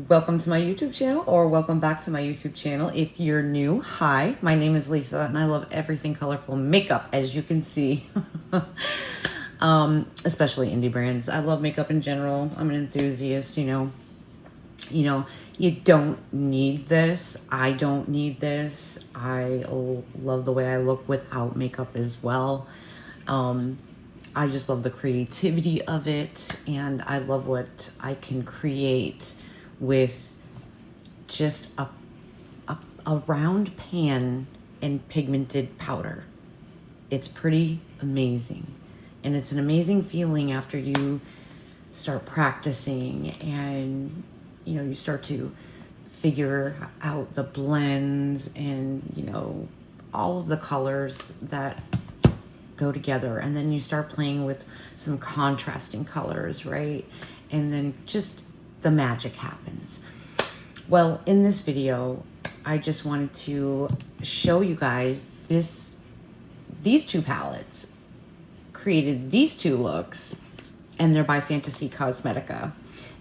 Welcome to my YouTube channel, or welcome back to my YouTube channel. If you're new, hi, my name is Lisa and I love everything colorful makeup, as you can see. Especially indie brands. I love makeup in general. I'm an enthusiast, you know, you don't need this. I don't need this. I love the way I look without makeup as well. I just love the creativity of it, and I love what I can create with just a round pan and pigmented powder. It's pretty amazing, and it's an amazing feeling after you start practicing and you start to figure out the blends and all of the colors that go together, and then you start playing with some contrasting colors, right? And then just the magic happens. Well, in this video, I just wanted to show you guys these two palettes. Created these two looks, and they're by Fantasy Cosmetica.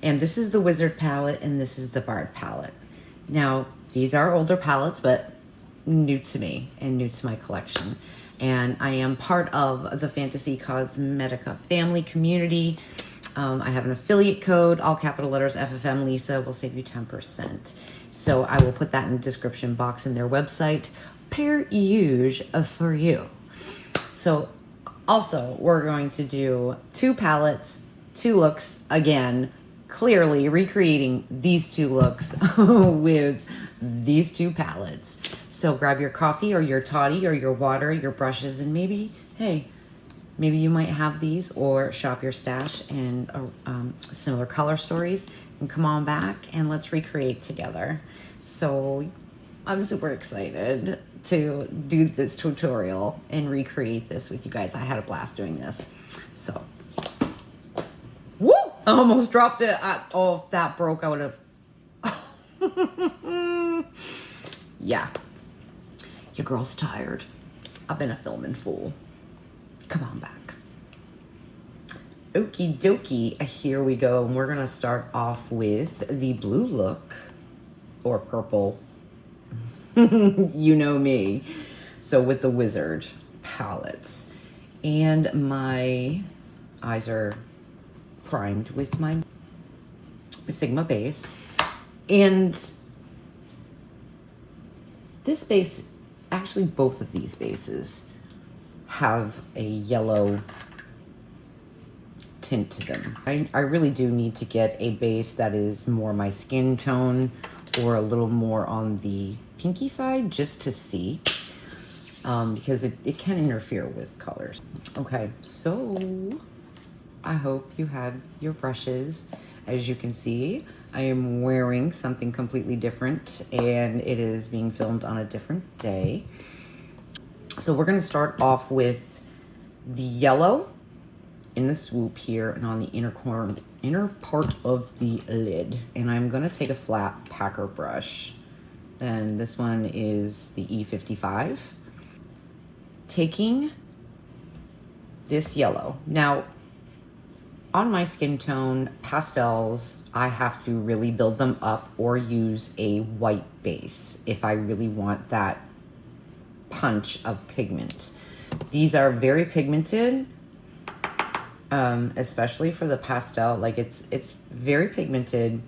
And this is the Wizard palette, and this is the BARD palette. Now, these are older palettes, but new to me and new to my collection. And I am part of the Fantasy Cosmetica family community. I have an affiliate code, all capital letters, FFM Lisa will save you 10%. So I will put that in the description box in their website, per usual for you. So also, we're going to do two palettes, two looks again, clearly recreating these two looks with these two palettes. So grab your coffee or your toddy or your water, your brushes, and maybe, hey, maybe you might have these, or shop your stash and similar color stories, and come on back and let's recreate together. So I'm super excited to do this tutorial and recreate this with you guys. I had a blast doing this. So, woo! I almost dropped it. Oh, if that broke, I would have. Yeah. Your girl's tired. I've been a filming fool. Come on back. Okie dokie, here we go. And we're gonna start off with the blue look, or purple. You know me. So with the Wizard palettes. And my eyes are primed with my Sigma base. And this base, actually both of these bases, have a yellow tint to them. I really do need to get a base that is more my skin tone, or a little more on the pinky side, just to see, because it can interfere with colors. Okay, so I hope you have your brushes. As you can see, I am wearing something completely different, and it is being filmed on a different day. So we're gonna start off with the yellow in the swoop here and on the inner part of the lid. And I'm gonna take a flat packer brush. And this one is the E55. Taking this yellow. Now, on my skin tone, pastels, I have to really build them up or use a white base if I really want that punch of pigment. These are very pigmented, especially for the pastel. Like it's very pigmented,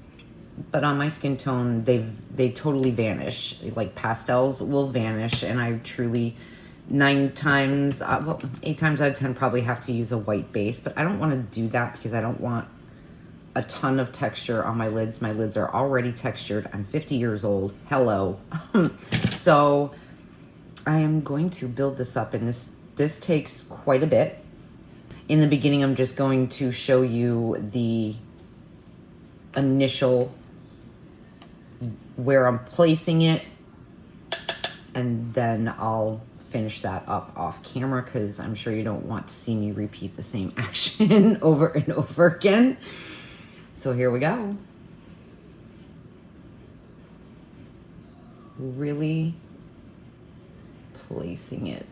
but on my skin tone, they totally vanish. Like pastels will vanish, and I truly 8 times out of 10 probably have to use a white base, but I don't want to do that because I don't want a ton of texture on my lids. My lids are already textured. I'm 50 years old. Hello. So I am going to build this up, and this takes quite a bit. In the beginning, I'm just going to show you the initial where I'm placing it, and then I'll finish that up off camera, because I'm sure you don't want to see me repeat the same action over and over again. So here we go. Really placing it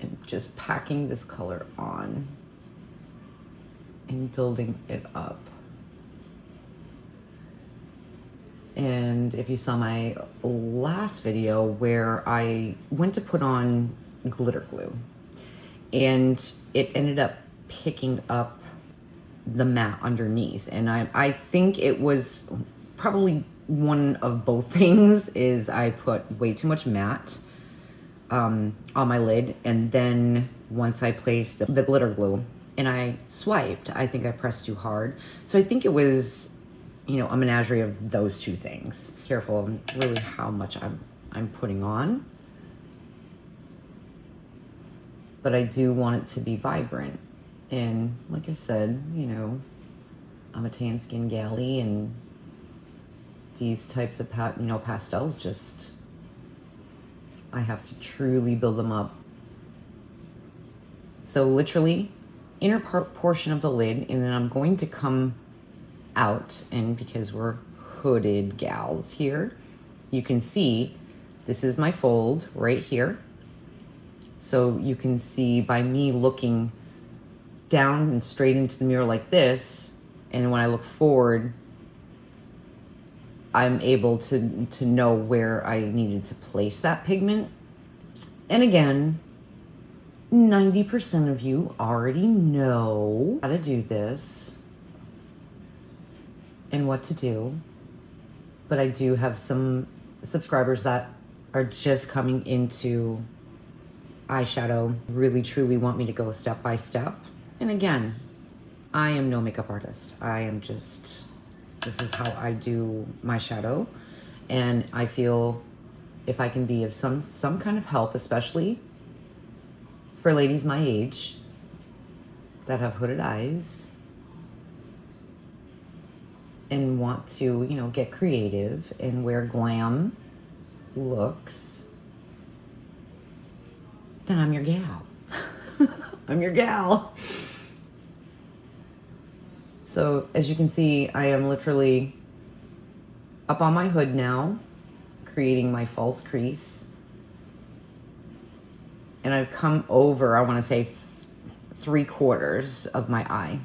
and just packing this color on and building it up. And if you saw my last video where I went to put on glitter glue and it ended up picking up the mat underneath. And I think it was probably one of both things. Is I put way too much matte on my lid, and then once I placed the glitter glue and I swiped, I think I pressed too hard. So I think it was, you know, a menagerie of those two things. Careful of really how much I'm putting on. But I do want it to be vibrant. And like I said, you know, I'm a tan skin galley, and these types of pastels, just, I have to truly build them up. So literally inner portion of the lid, and then I'm going to come out, and because we're hooded gals here, you can see this is my fold right here. So you can see by me looking down and straight into the mirror like this, and when I look forward, I'm able to know where I needed to place that pigment. And again, 90% of you already know how to do this and what to do. But I do have some subscribers that are just coming into eyeshadow, really truly want me to go step by step. And again, I am no makeup artist. I am just, this is how I do my shadow. And I feel if I can be of some kind of help, especially for ladies my age that have hooded eyes and want to, you know, get creative and wear glam looks, then I'm your gal. I'm your gal. So as you can see, I am literally up on my hood now, creating my false crease. And I've come over, I want to say 3/4 of my eye,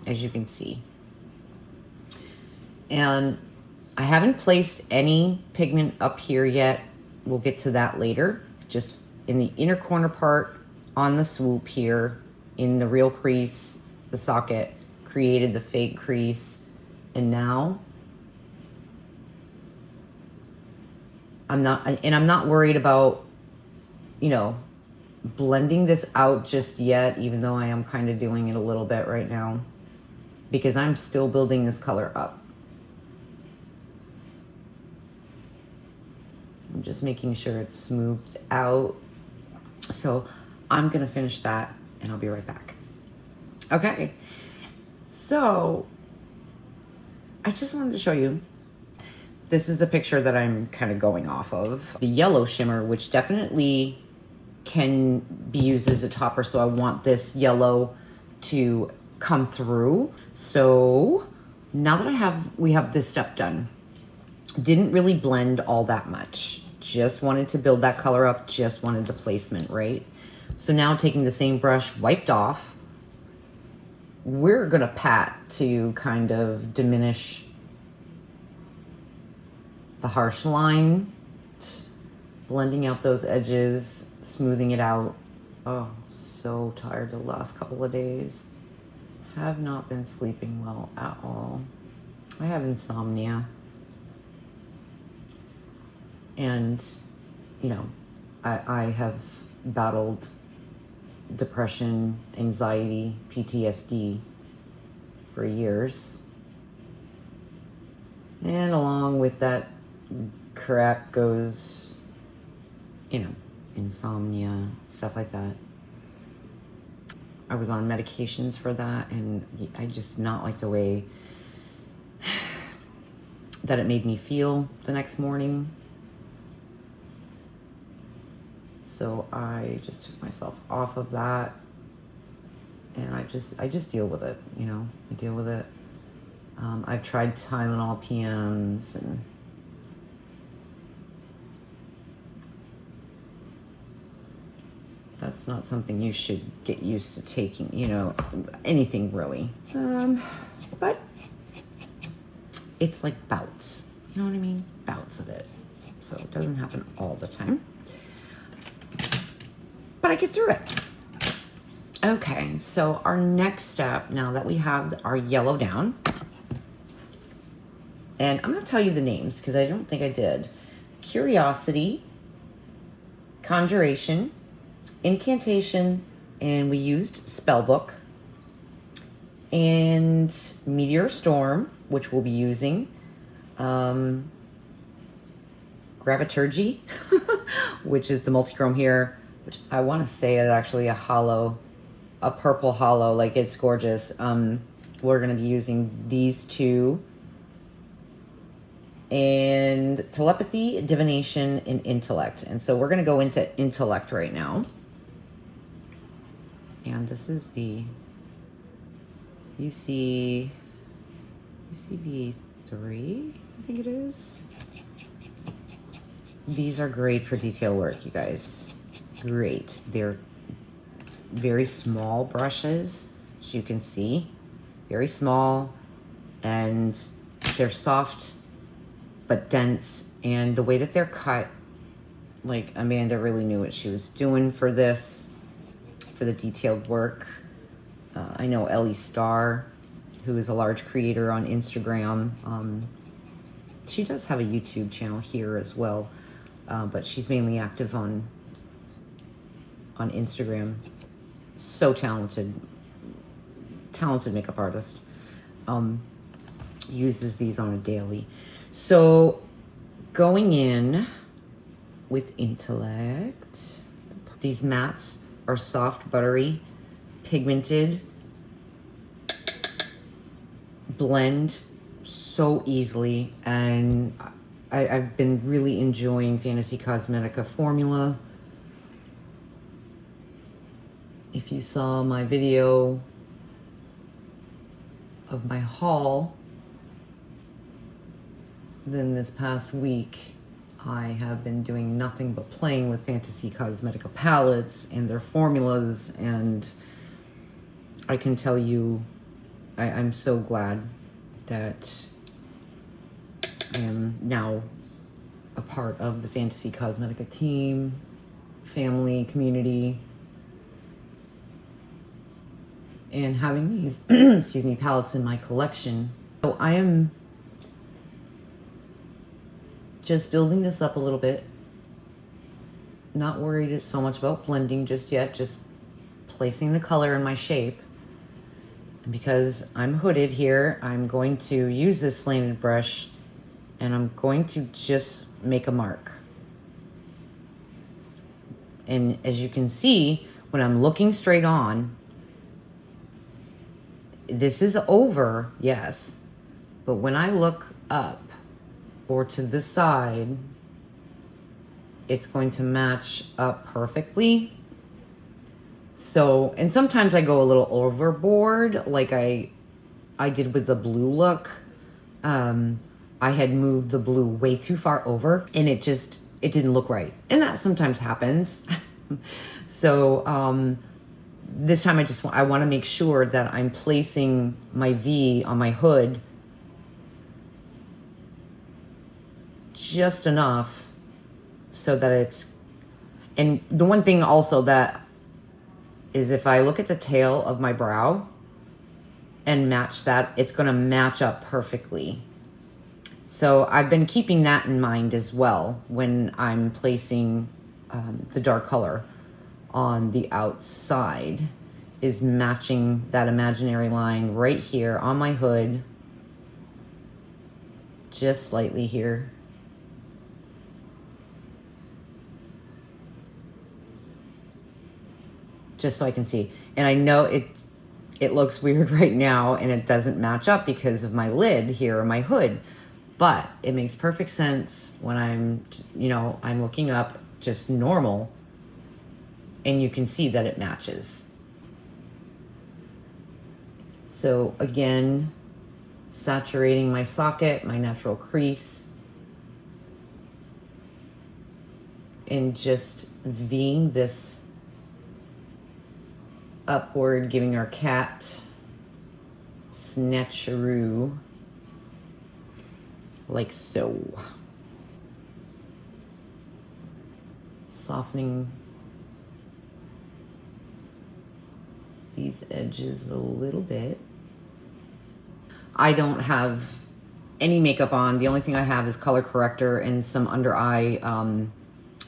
as you can see. And I haven't placed any pigment up here yet. We'll get to that later. Just in the inner corner part on the swoop here, in the real crease, the socket, created the fake crease. And now I'm not worried about, you know, blending this out just yet, even though I am kind of doing it a little bit right now, because I'm still building this color up. I'm just making sure it's smoothed out. So I'm gonna finish that and I'll be right back. Okay, so I just wanted to show you, this is the picture that I'm kind of going off of. The yellow shimmer, which definitely can be used as a topper. So I want this yellow to come through. So now that we have this step done, didn't really blend all that much. Just wanted to build that color up, just wanted the placement, right? So now taking the same brush, wiped off, we're gonna pat to kind of diminish the harsh line, blending out those edges, smoothing it out. Oh, so tired the last couple of days. Have not been sleeping well at all. I have insomnia. And, you know, I have battled depression, anxiety, PTSD for years. And along with that crap goes, you know, insomnia, stuff like that. I was on medications for that, and I just not like the way that it made me feel the next morning. So I just took myself off of that, and I just deal with it, you know, I deal with it. I've tried Tylenol PMs, and that's not something you should get used to taking, you know, anything really. But it's like bouts. You know what I mean? Bouts of it. So it doesn't happen all the time. But I get through it. Okay, so our next step, now that we have our yellow down, and I'm going to tell you the names because I don't think I did. Curiosity, Conjuration, Incantation, and we used Spellbook, and Meteor Storm, which we'll be using, Graviturgy, which is the multichrome here, which I want to say is actually a hollow, a purple hollow, like it's gorgeous. We're going to be using these two, and Telepathy, Divination, and Intellect. And so we're going to go into Intellect right now. And this is the UCB3, I think it is. These are great for detail work, you guys. Great. They're very small brushes, as you can see. Very small, and they're soft but dense, and the way that they're cut, like Amanda really knew what she was doing for this, for the detailed work. I know Ellie Starr, who is a large creator on Instagram. She does have a YouTube channel here as well, but she's mainly active on Instagram. So talented makeup artist. Uses these on a daily. So going in with Intellect, these mattes are soft, buttery, pigmented, blend so easily, and I've been really enjoying Fantasy Cosmetica formula. If you saw my video of my haul, then this past week I have been doing nothing but playing with Fantasy Cosmetica palettes and their formulas, and I can tell you I'm so glad that I am now a part of the Fantasy Cosmetica team, family, community, and having these excuse me, palettes in my collection. So I am just building this up a little bit. Not worried so much about blending just yet, just placing the color in my shape. And because I'm hooded here, I'm going to use this slanted brush, and I'm going to just make a mark. And as you can see, when I'm looking straight on, this is over, yes, but when I look up or to the side, it's going to match up perfectly. So, and sometimes I go a little overboard, like I did with the blue look. I had moved the blue way too far over, and it didn't look right. And that sometimes happens. So, this time I want to make sure that I'm placing my V on my hood just enough so that it's, and the one thing also that is, if I look at the tail of my brow and match that, it's going to match up perfectly. So I've been keeping that in mind as well when I'm placing the dark color on the outside, is matching that imaginary line right here on my hood, just slightly here. Just so I can see. And I know it looks weird right now, and it doesn't match up because of my lid here on my hood, but it makes perfect sense when I'm looking up just normal, and you can see that it matches. So again, saturating my socket, my natural crease, and just V'ing this upward, giving our cat snatcheroo like so. Softening these edges a little bit. I don't have any makeup on. The only thing I have is color corrector and some under eye,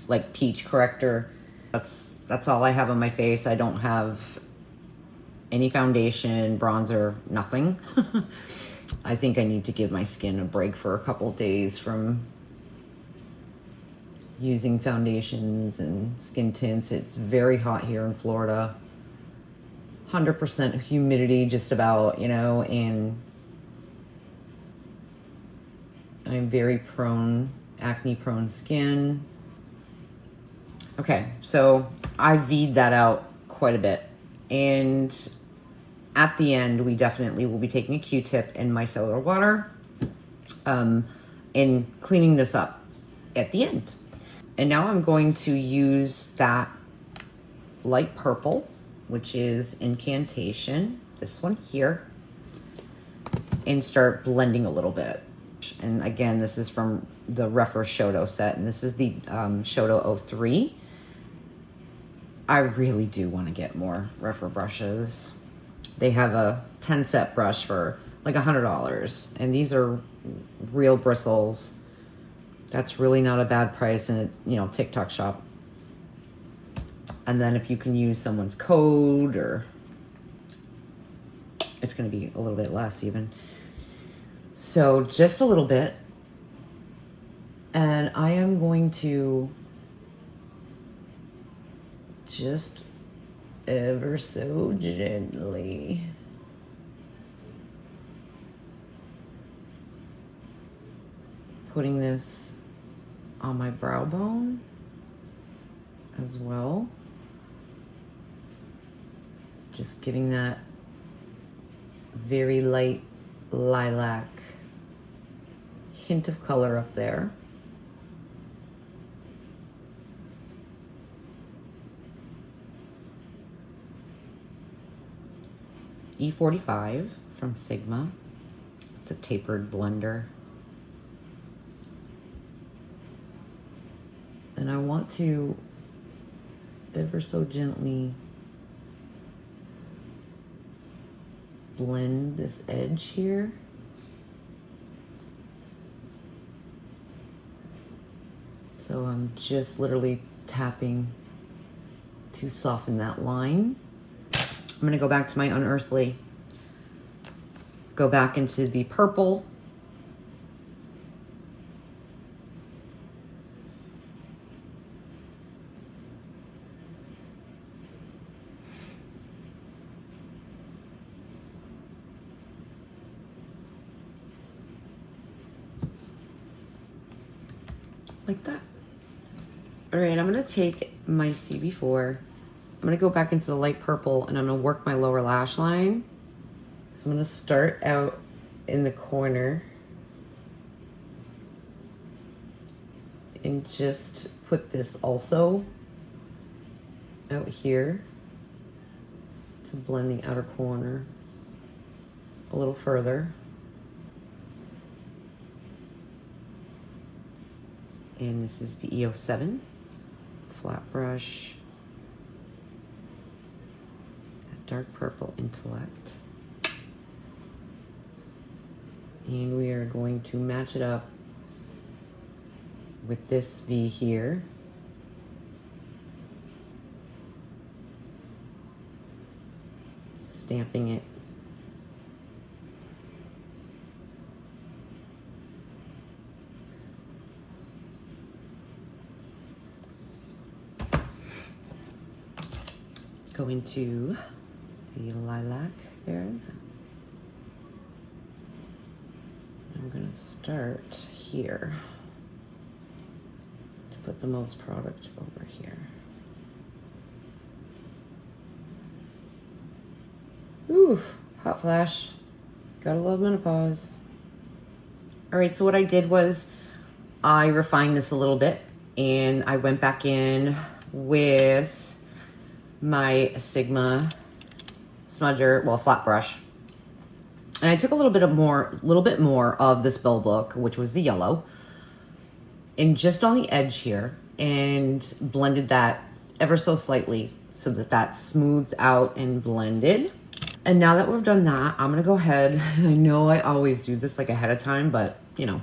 like peach corrector. That's all I have on my face. I don't have any foundation, bronzer, nothing. I think I need to give my skin a break for a couple of days from using foundations and skin tints. It's very hot here in Florida. 100% humidity just about, you know, and I'm very prone, acne prone skin. Okay, so I V'd that out quite a bit. And at the end, we definitely will be taking a Q-tip and micellar water and cleaning this up at the end. And now I'm going to use that light purple, which is Incantation, this one here, and start blending a little bit. And again, this is from the Refer Shoto set, and this is the Shoto 03. I really do want to get more Refer brushes. They have a 10 set brush for like $100, and these are real bristles. That's really not a bad price, and it's, you know, TikTok shop. And then if you can use someone's code, or it's going to be a little bit less even. So just a little bit. And I am going to just ever so gently putting this on my brow bone as well. Just giving that very light lilac hint of color up there. E45 from Sigma. It's a tapered blender. And I want to ever so gently blend this edge here. So I'm just literally tapping to soften that line. I'm gonna go back to my Unearthly, go back into the purple. Like that. All right, I'm gonna take my CB4. I'm gonna go back into the light purple, and I'm gonna work my lower lash line. So I'm gonna start out in the corner and just put this also out here to blend the outer corner a little further. And this is the EO7 flat brush. Dark purple Intellect. And we are going to match it up with this V here. Stamping it. Going to the lilac there. I'm gonna start here to put the most product over here. Ooh, hot flash. Gotta love menopause. All right, so what I did was I refined this a little bit, and I went back in with my Sigma smudger, well, flat brush. And I took a little bit more of this Spell Book, which was the yellow, and just on the edge here, and blended that ever so slightly so that that smooths out and blended. And now that we've done that, I'm gonna go ahead, I know I always do this like ahead of time, but you know,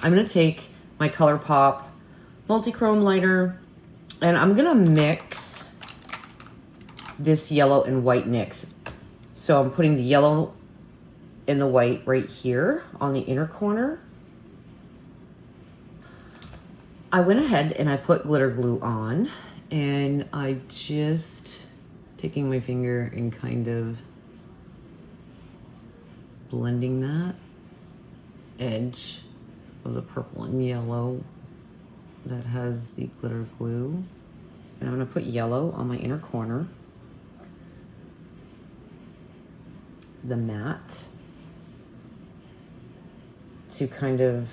I'm gonna take my ColourPop multi-chrome lighter, and I'm gonna mix this yellow and white mix. So I'm putting the yellow and the white right here on the inner corner. I went ahead and I put glitter glue on, and I just taking my finger and kind of blending that edge of the purple and yellow that has the glitter glue. And I'm gonna put yellow on my inner corner, the matte, to kind of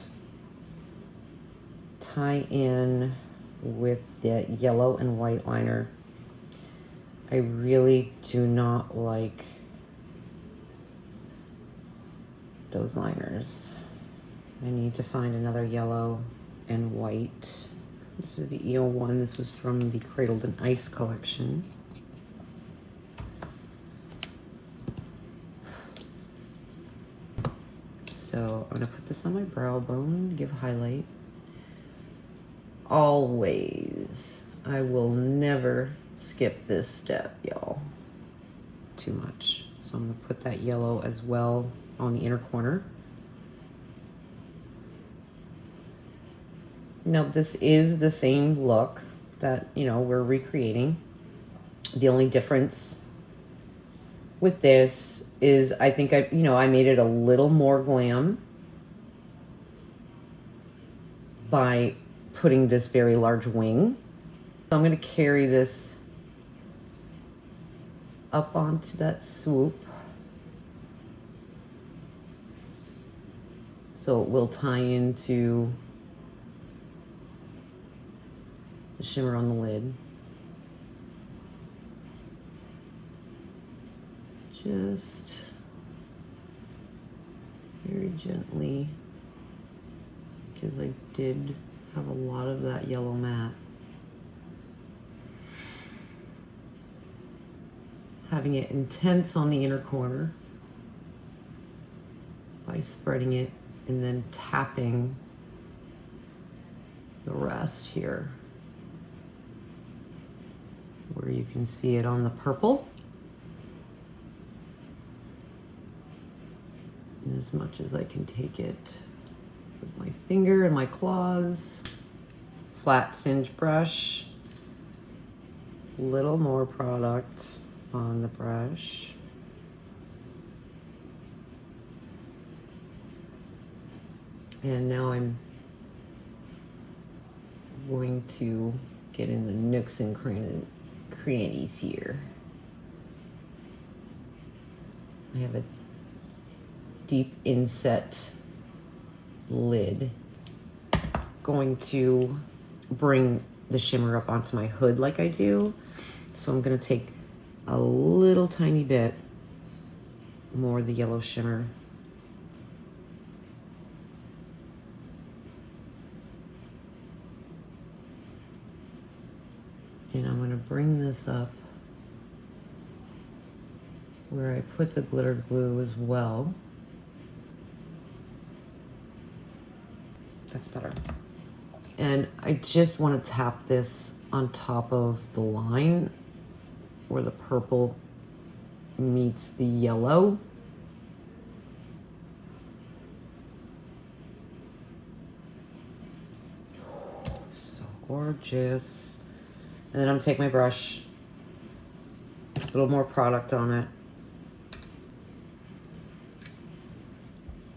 tie in with the yellow and white liner. I really do not like those liners. I need to find another yellow and white. This is the EO1. This was from the Cradled in Ice collection. So I'm gonna put this on my brow bone, give highlight. Always, I will never skip this step, y'all. Too much. So I'm gonna put that yellow as well on the inner corner. Now this is the same look that, you know, we're recreating. The only difference with this is I think I made it a little more glam by putting this very large wing. So I'm gonna carry this up onto that swoop, so it will tie into the shimmer on the lid. Just very gently, because I did have a lot of that yellow matte. Having it intense on the inner corner by spreading it and then tapping the rest here, where you can see it on the purple. And as much as I can take it with my finger and my claws. Flat singe brush. Little more product on the brush. And now I'm going to get in the nooks and crannies here. I have a deep inset lid. Going to bring the shimmer up onto my hood like I do. So I'm gonna take a little tiny bit more of the yellow shimmer. And I'm gonna bring this up where I put the glitter glue as well. That's better. And I just want to tap this on top of the line where the purple meets the yellow. So gorgeous. And then I'm gonna take my brush, a little more product on it.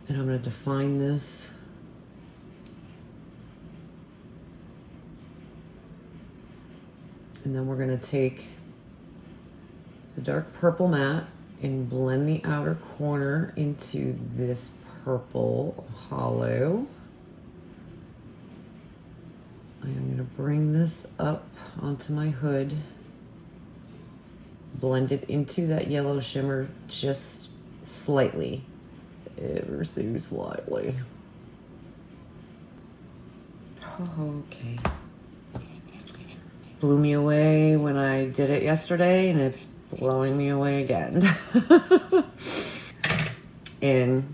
And I'm gonna define this. And then we're gonna take the dark purple matte and blend the outer corner into this purple hollow. I am gonna bring this up onto my hood, blend it into that yellow shimmer just slightly. ever so slightly. Okay. Blew me away when I did it yesterday, and it's blowing me away again. And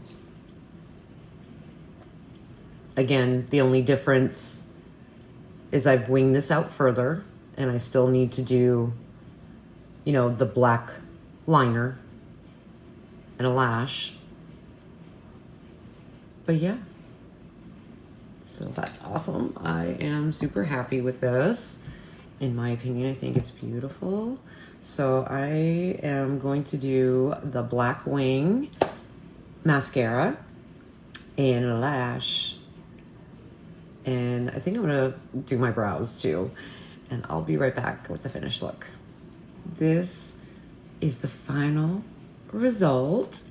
again, the only difference is I've winged this out further, and I still need to do, you know, the black liner and a lash. But yeah, so that's awesome. I am super happy with this. In my opinion, I think it's beautiful. So I am going to do the black wing mascara and a lash. And I think I'm gonna do my brows too. And I'll be right back with the finished look. This is the final result.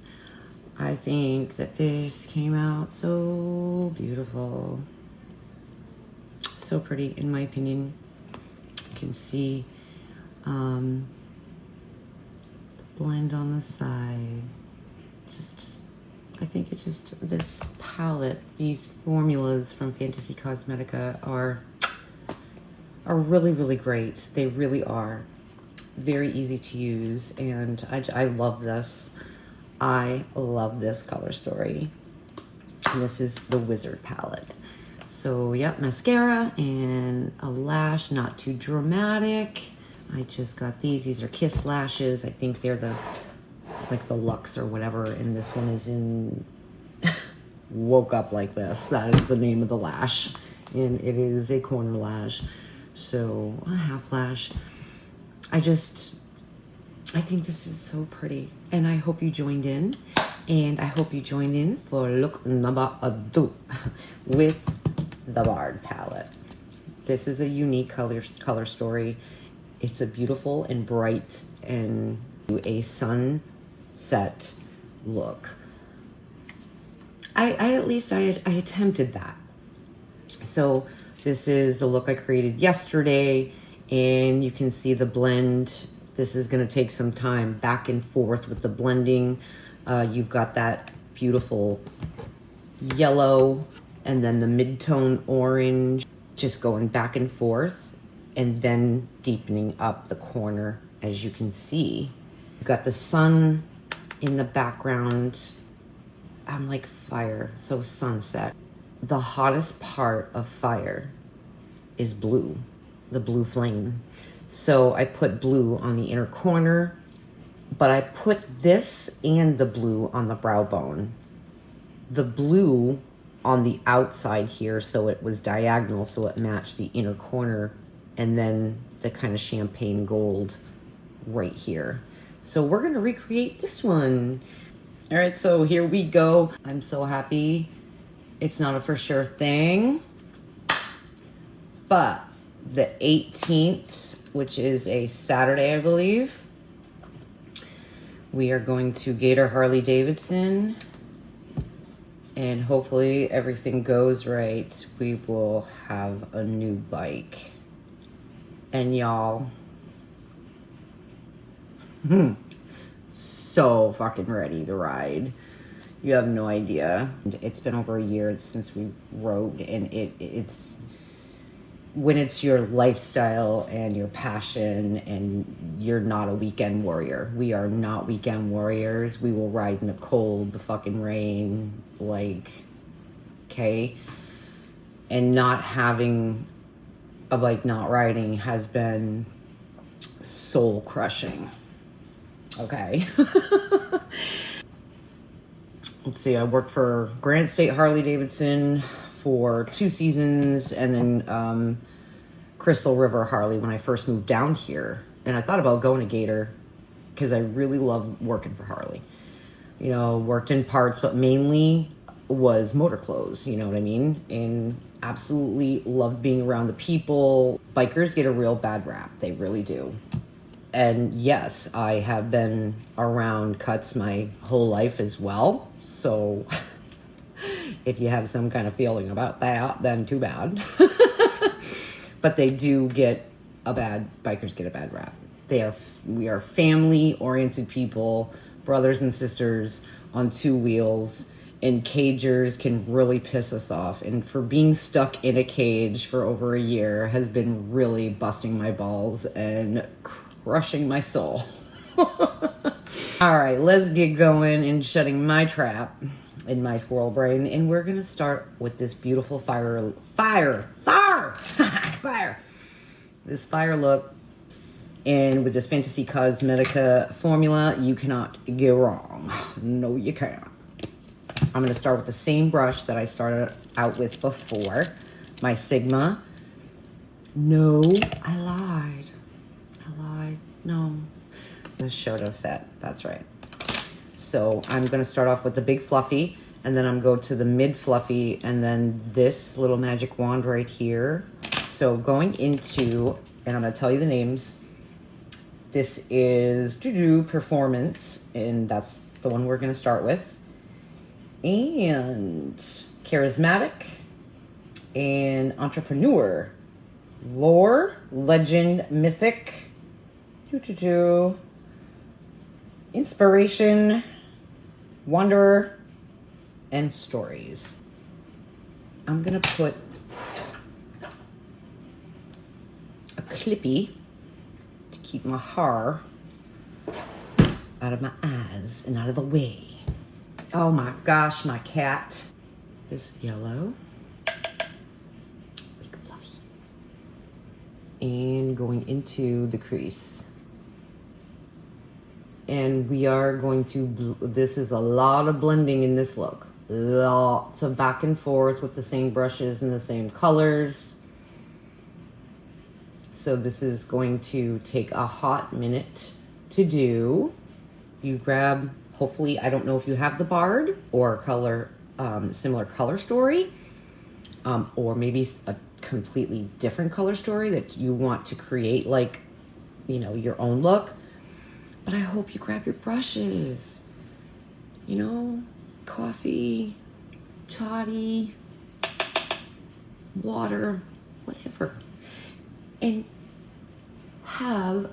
I think that this came out so beautiful. So pretty, in my opinion. You can see the blend on the side. Just, I think it's just, this palette, these formulas from Fantasy Cosmetica are really, really great. They really are. Very easy to use, and I love this. I love this color story. And this is the Wizard palette. So yeah, mascara and a lash, not too dramatic. I just got these. These are Kiss lashes. I think they're the, like the Luxe or whatever. And this one is in Woke Up Like This. That is the name of the lash. And it is a corner lash. So a half lash. I think this is so pretty. And I hope you joined in. And I hope you joined in for look number 2 with the BARD palette. This is a unique color story. It's a beautiful and bright and a sunset look. I attempted that. So this is the look I created yesterday, and you can see the blend. This is going to take some time back and forth with the blending. You've got that beautiful yellow and then the mid-tone orange, just going back and forth and then deepening up the corner, as you can see. You've got the sun in the background. I'm like fire, so sunset. The hottest part of fire is blue, the blue flame. So I put blue on the inner corner, but I put this and the blue on the brow bone. The blue on the outside here, so it was diagonal, so it matched the inner corner, and then the kind of champagne gold right here. So we're gonna recreate this one. All right, so here we go. I'm so happy. It's not a for sure thing, but the 18th, which is a Saturday, I believe, we are going to Gator Harley Davidson, and hopefully everything goes right. We will have a new bike. And y'all, so fucking ready to ride. You have no idea. It's been over a year since we rode, and it's when it's your lifestyle and your passion, and you're not a weekend warrior. We are not weekend warriors. We will ride in the cold, the fucking rain, like, okay? And not having a bike, not riding, has been soul crushing, okay? Let's see, I worked for Grant State Harley Davidson for 2 seasons, and then Crystal River Harley when I first moved down here. And I thought about going to Gator because I really love working for Harley. You know, worked in parts, but mainly was motor clothes, you know what I mean? And absolutely loved being around the people. Bikers get a real bad rap, they really do. And yes, I have been around cuts my whole life as well. So if you have some kind of feeling about that, then too bad. But they do get bikers get a bad rap. We are family-oriented people, brothers and sisters on 2 wheels, And cagers can really piss us off. And for being stuck in a cage for over a year has been really busting my balls and crushing my soul. All right, let's get going and shutting my trap in my squirrel brain. And we're gonna start with this beautiful fire. This fire look. And with this Fantasy Cosmetica formula, you cannot go wrong. No, you can't. I'm gonna start with the same brush that I started out with before. My Sigma. No, I lied. No. The Shoto set, that's right. So I'm gonna start off with the big fluffy, and then I'm go to the mid fluffy, and then this little magic wand right here. So going into, and I'm gonna tell you the names. This is Performance, and that's the one we're gonna start with. And Charismatic, and Entrepreneur, Lore, Legend, Mythic, Inspiration, Wanderer, and Stories. I'm gonna put a clippy to keep my hair out of my eyes and out of the way. Oh my gosh, my cat. This yellow. Big fluffy. And going into the crease. And we are going to, this is a lot of blending in this look. Lots of back and forth with the same brushes and the same colors. So this is going to take a hot minute to do. You grab, hopefully, I don't know if you have the BARD or color, similar color story, or maybe a completely different color story that you want to create, like, you know, your own look. But I hope you grab your brushes, you know, coffee, toddy, water, whatever, and have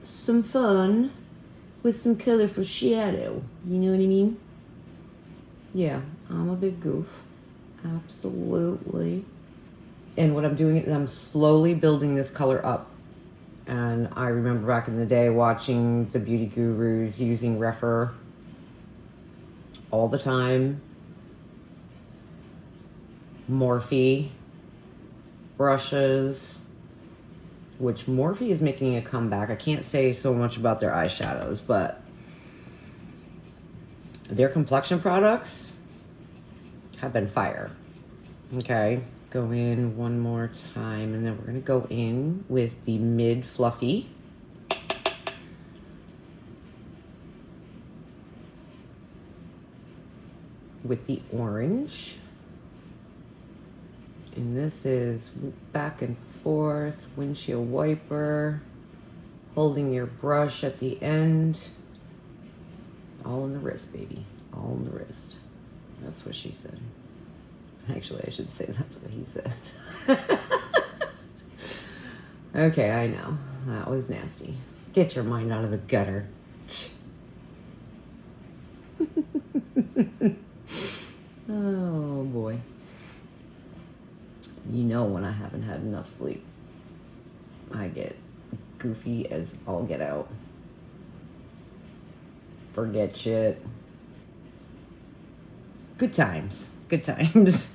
some fun with some colorful shadow. You know what I mean? Yeah, I'm a big goof. Absolutely. And what I'm doing is I'm slowly building this color up. And I remember back in the day watching the beauty gurus using Refer all the time. Morphe brushes, which Morphe is making a comeback. I can't say so much about their eyeshadows, but their complexion products have been fire. Okay, go in one more time, and then we're gonna go in with the mid fluffy. With the orange. And this is back and forth, windshield wiper, holding your brush at the end. All in the wrist, baby, all in the wrist. That's what she said. Actually, I should say that's what he said. Okay, I know, that was nasty. Get your mind out of the gutter. Oh boy. You know when I haven't had enough sleep, I get goofy as all get out. Forget shit. Good times. Good times.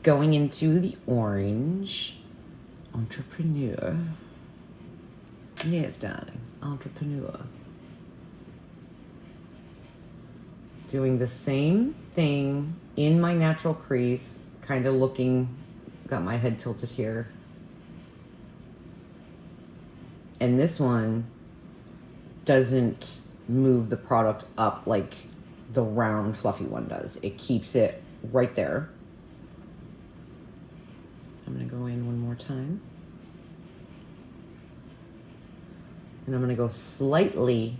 Going into the orange. Entrepreneur. Yes, darling. Entrepreneur. Doing the same thing in my natural crease, kind of looking, got my head tilted here. And this one doesn't move the product up like the round fluffy one does. It keeps it right there. I'm gonna go in one more time. And I'm gonna go slightly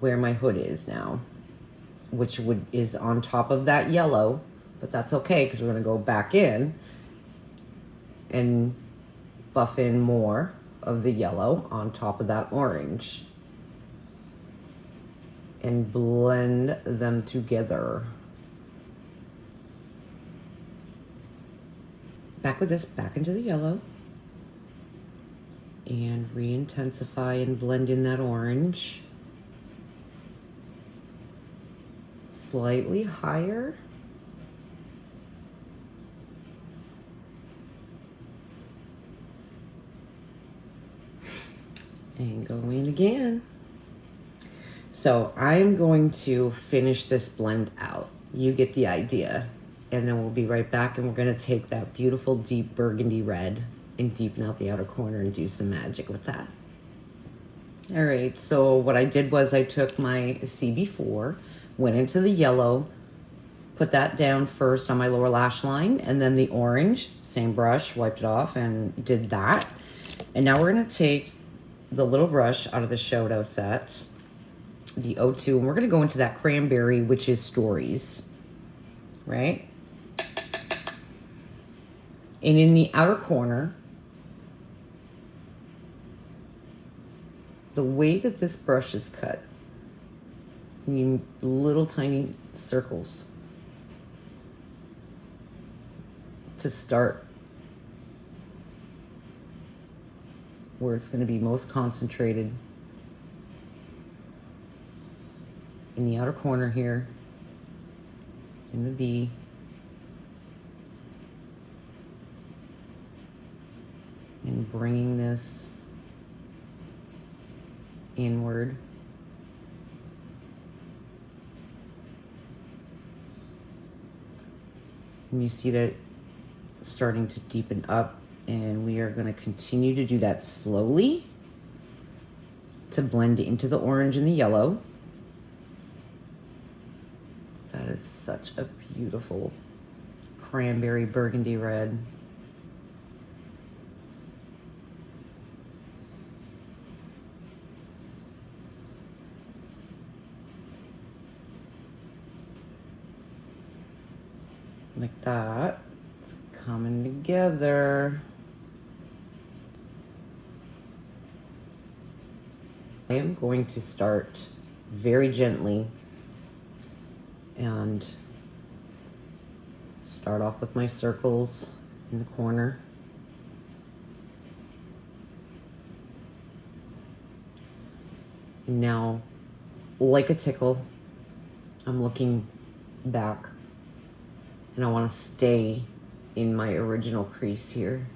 where my hood is now, which is on top of that yellow, but that's okay because we're gonna go back in and buff in more of the yellow on top of that orange. and blend them together. Back with this, back into the yellow. And re-intensify and blend in that orange. Slightly higher. And go in again. So I am going to finish this blend out. You get the idea. And then we'll be right back, and we're gonna take that beautiful deep burgundy red and deepen out the outer corner and do some magic with that. All right, so what I did was I took my CB4, went into the yellow, put that down first on my lower lash line, and then the orange, same brush, wiped it off and did that. And now we're gonna take the little brush out of the Shoto set, the O2, and we're gonna go into that cranberry, which is Stories, right? And in the outer corner, the way that this brush is cut, you need little tiny circles to start where it's going to be most concentrated. In the outer corner here, in the V. And bringing this inward. And you see that starting to deepen up, and we are going to continue to do that slowly to blend into the orange and the yellow. That is such a beautiful cranberry burgundy red. Like that. It's coming together. I am going to start very gently and start off with my circles in the corner. Now, like a tickle, I'm looking back. And I want to stay in my original crease here.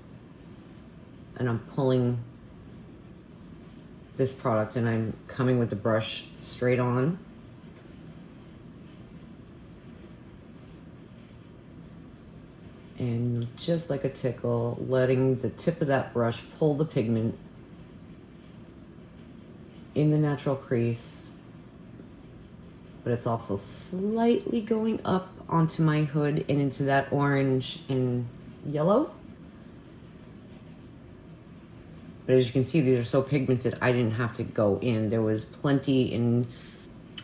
And I'm pulling this product and I'm coming with the brush straight on. And just like a tickle, letting the tip of that brush pull the pigment in the natural crease. But it's also slightly going up onto my hood and into that orange and yellow. But as you can see, these are so pigmented, I didn't have to go in. There was plenty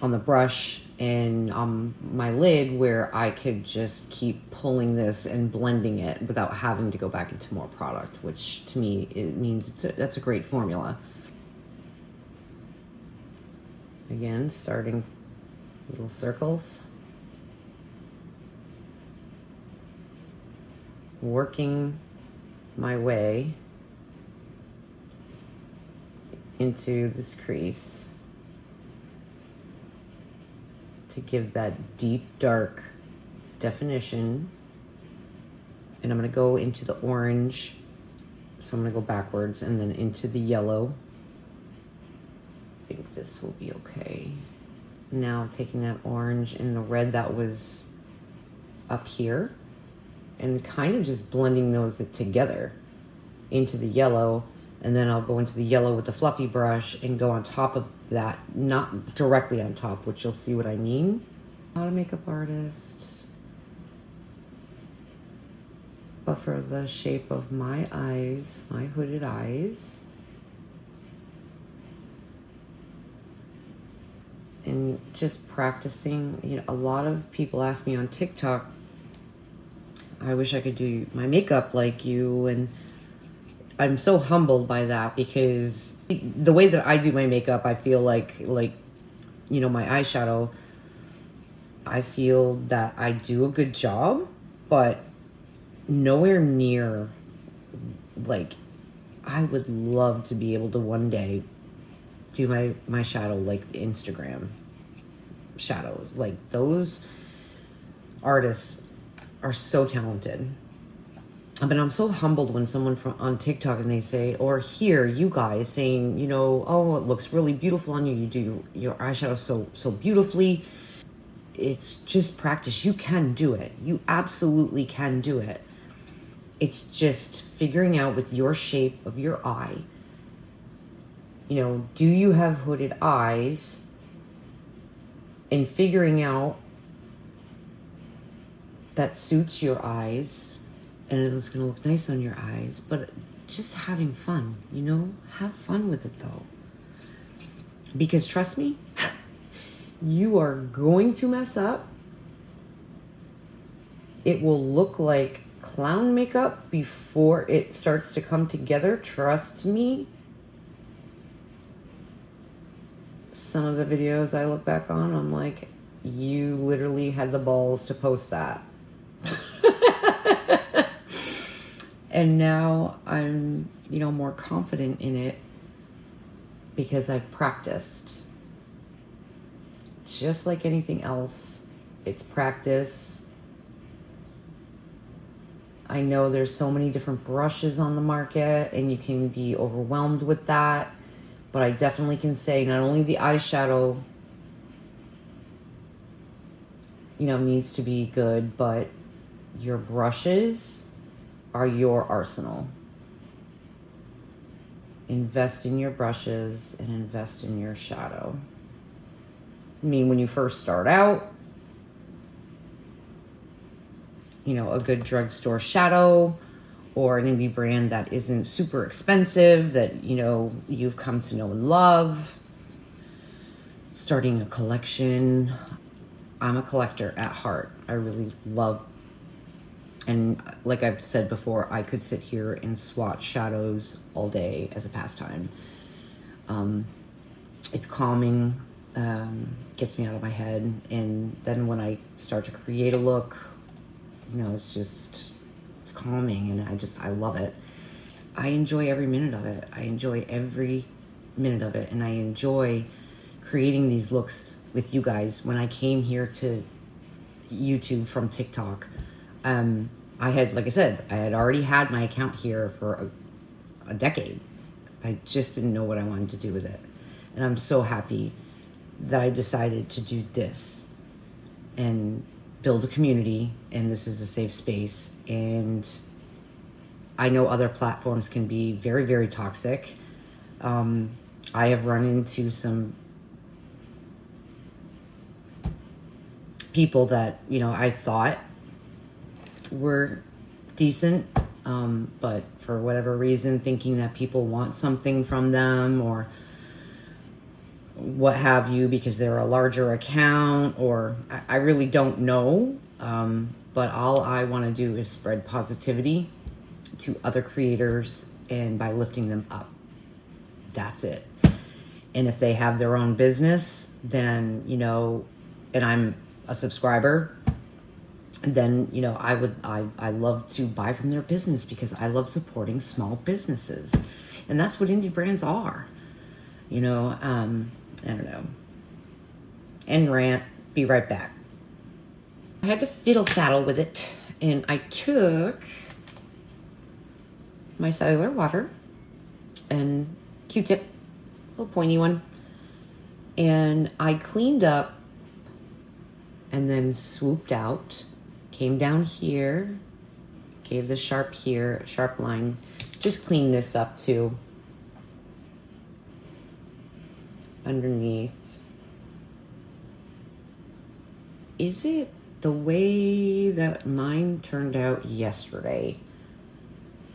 on the brush and on my lid where I could just keep pulling this and blending it without having to go back into more product, which to me, it means that's a great formula. Again, starting little circles. Working my way into this crease to give that deep, dark definition. And I'm going to go into the orange. So I'm going to go backwards and then into the yellow. I think this will be okay. Now taking that orange and the red that was up here and kind of just blending those together into the yellow, and then I'll go into the yellow with the fluffy brush and go on top of that, not directly on top, which you'll see what I mean. Not a makeup artist, but for the shape of my eyes, my hooded eyes. And just practicing, you know, a lot of people ask me on TikTok, I wish I could do my makeup like you, and I'm so humbled by that because the way that I do my makeup, I feel like you know, my eyeshadow, I feel that I do a good job, but nowhere near, like, I would love to be able to one day do my shadow like Instagram shadows. Like, those artists are so talented. But I'm so humbled when someone on TikTok and they say, or hear you guys saying, you know, oh, it looks really beautiful on you. You do your eyeshadow so beautifully. It's just practice. You can do it. You absolutely can do it. It's just figuring out with your shape of your eye. You know, do you have hooded eyes? And figuring out that suits your eyes and it's going to look nice on your eyes, but just having fun, you know? Have fun with it though. Because trust me, you are going to mess up. It will look like clown makeup before it starts to come together. Trust me. Some of the videos I look back on, I'm like, you literally had the balls to post that. And now I'm, you know, more confident in it because I've practiced. Just like anything else, it's practice. I know there's so many different brushes on the market and you can be overwhelmed with that. But I definitely can say not only the eyeshadow, you know, needs to be good, but your brushes are your arsenal. Invest in your brushes and invest in your shadow. I mean, when you first start out, you know, a good drugstore shadow or an indie brand that isn't super expensive, that, you know, you've come to know and love. Starting a collection. I'm a collector at heart. I really love, and like I've said before, I could sit here and swatch shadows all day as a pastime. It's calming, gets me out of my head. And then when I start to create a look, you know, it's calming, and I love it. I enjoy every minute of it. I enjoy every minute of it. And I enjoy creating these looks with you guys. When I came here to YouTube from TikTok, I had, like I said, I had already had my account here for a decade. I just didn't know what I wanted to do with it. And I'm so happy that I decided to do this and build a community, and this is a safe space. And I know other platforms can be very, very toxic. I have run into some people that, you know, I thought were decent, but for whatever reason, thinking that people want something from them or what have you because they're a larger account, or I really don't know. But all I want to do is spread positivity to other creators, and by lifting them up. That's it. And if they have their own business, then, you know, and I'm a subscriber, then, you know, I love to buy from their business because I love supporting small businesses. And that's what indie brands are. You know, I don't know. End rant. Be right back. I had to fiddle-faddle with it, and I took my cellular water and Q-tip, little pointy one, and I cleaned up and then swooped out, came down here, gave the sharp line, just clean this up too, underneath. Is it the way that mine turned out yesterday?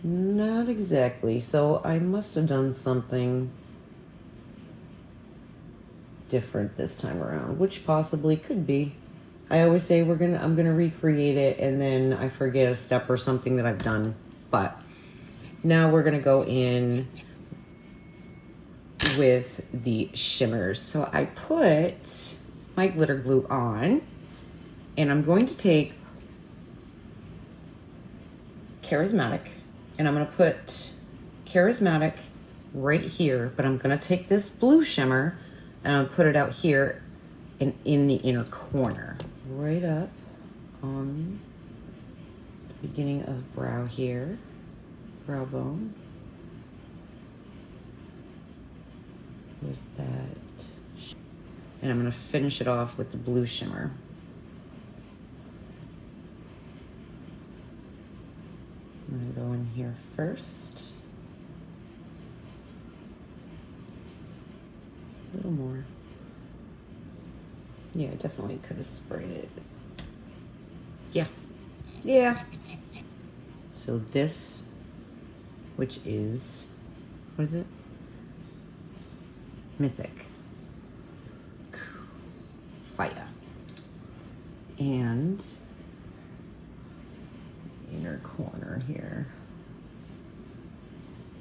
Not exactly. So I must have done something different this time around, which possibly could be. I always say I'm gonna recreate it, and then I forget a step or something that I've done. But now we're gonna go in with the shimmers. So I put my glitter glue on, and I'm going to take Charismatic, and I'm going to put Charismatic right here, but I'm going to take this blue shimmer and I'll put it out here and in the inner corner, right up on the beginning of brow here, brow bone, with that. And I'm going to finish it off with the blue shimmer. I'm going to go in here first. A little more. Yeah, I definitely could have sprayed it. Yeah. Yeah. So this, which is, what is it? Mythic. Fire. And inner corner here.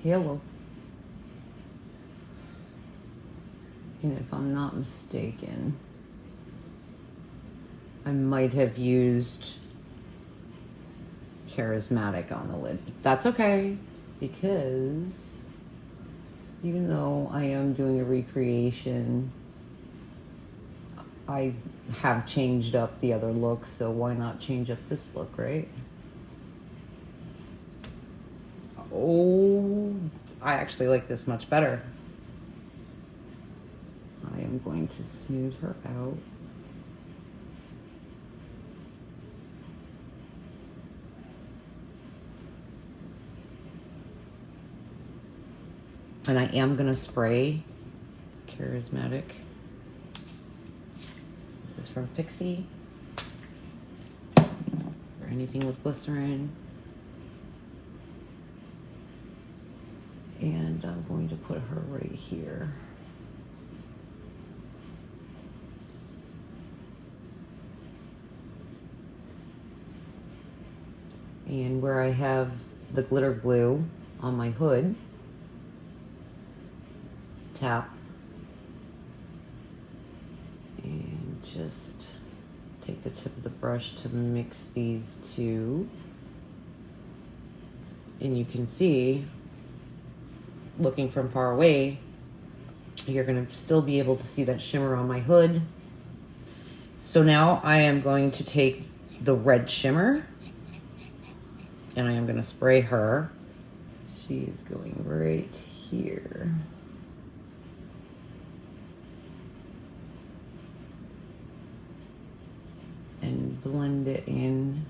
Hello. And if I'm not mistaken, I might have used Charismatic on the lid. But that's okay, because even though I am doing a recreation, I have changed up the other look, so why not change up this look, right? Oh, I actually like this much better. I am going to smooth her out. And I am going to spray Charismatic. This is from Pixie, or anything with glycerin. And I'm going to put her right here. And where I have the glitter glue on my hood, tap, and just take the tip of the brush to mix these two. And you can see, looking from far away, you're gonna still be able to see that shimmer on my hood. So now I am going to take the red shimmer, and I am going to spray her. She is going right here. And blend it in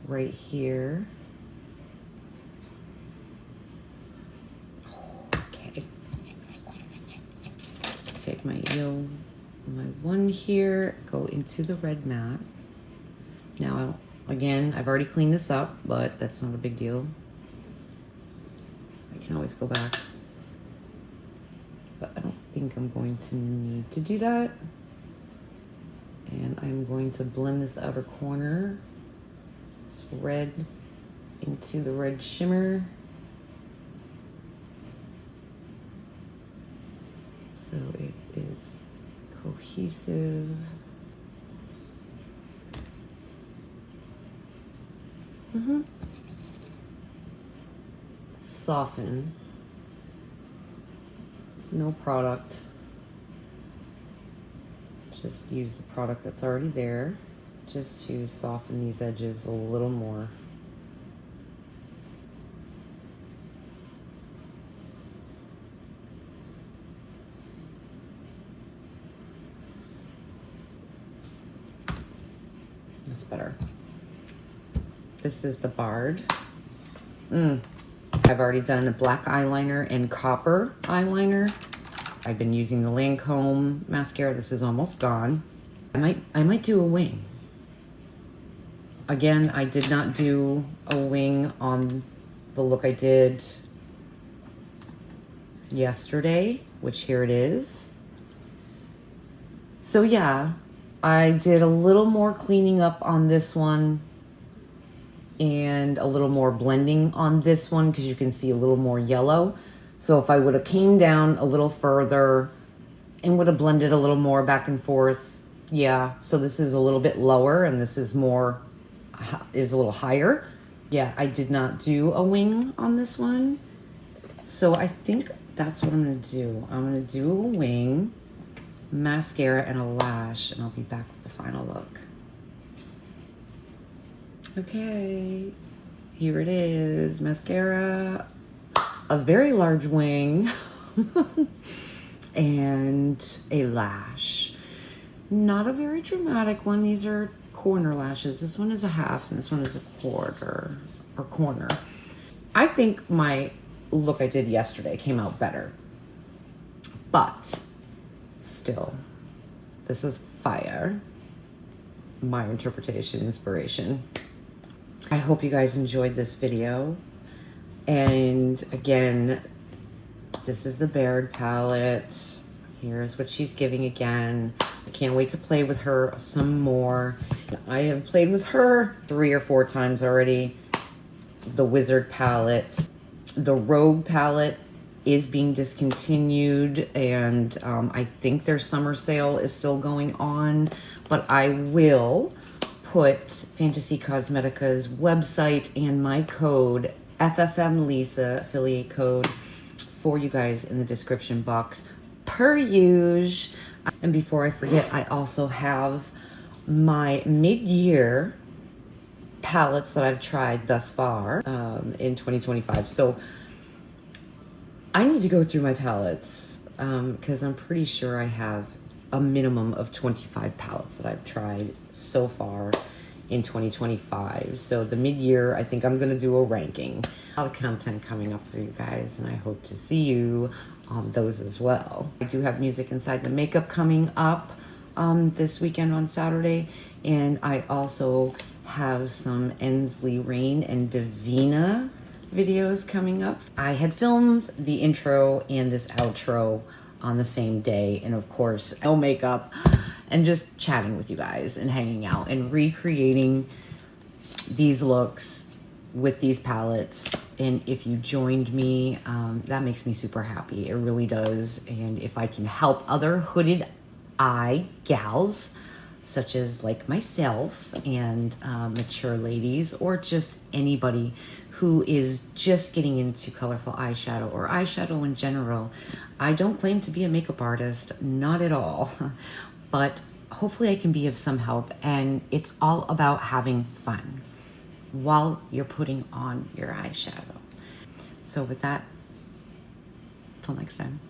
right here. Okay. Take my one here, go into the red mat. Now, again, I've already cleaned this up, but that's not a big deal. I can always go back. But I don't think I'm going to need to do that. And I'm going to blend this outer corner, this red, into the red shimmer. So it is cohesive. Soften. No product. Just use the product that's already there just to soften these edges a little more. That's better. This is the BARD. I've already done a black eyeliner and copper eyeliner. I've been using the Lancome mascara. This is almost gone. I might do a wing. Again, I did not do a wing on the look I did yesterday, which here it is. So yeah, I did a little more cleaning up on this one and a little more blending on this one because you can see a little more yellow. So if I would have came down a little further and would have blended a little more back and forth, yeah. So this is a little bit lower and this is more, is a little higher. Yeah, I did not do a wing on this one. So I think that's what I'm gonna do. I'm gonna do a wing, mascara, and a lash, and I'll be back with the final look. Okay, here it is, mascara, a very large wing, and a lash. Not a very dramatic one. These are corner lashes. This one is a half and this one is a quarter or corner. I think my look I did yesterday came out better, but still, this is fire. My interpretation, inspiration. I hope you guys enjoyed this video. And again, this is the BARD palette. Here's what she's giving again. I can't wait to play with her some more. I have played with her 3 or 4 times already. The Wizard palette. The Rogue palette is being discontinued, and I think their summer sale is still going on, but I will put Fantasy Cosmetica's website and my code, FFMLisa, affiliate code, for you guys in the description box, per usual. And before I forget, I also have my mid-year palettes that I've tried thus far in 2025. So I need to go through my palettes because I'm pretty sure I have a minimum of 25 palettes that I've tried so far in 2025. So the mid-year, I think I'm going to do a ranking. A lot of content coming up for you guys, and I hope to see you on those as well. I do have Music Inside the Makeup coming up this weekend on Saturday, and I also have some Ensley Rain and Davina videos coming up. I had filmed the intro and this outro on the same day, and of course, no makeup, and just chatting with you guys and hanging out and recreating these looks with these palettes. And if you joined me, that makes me super happy. It really does. And if I can help other hooded eye gals, such as like myself and mature ladies, or just anybody who is just getting into colorful eyeshadow or eyeshadow in general. I don't claim to be a makeup artist, not at all, but hopefully I can be of some help. And it's all about having fun while you're putting on your eyeshadow. So with that, till next time.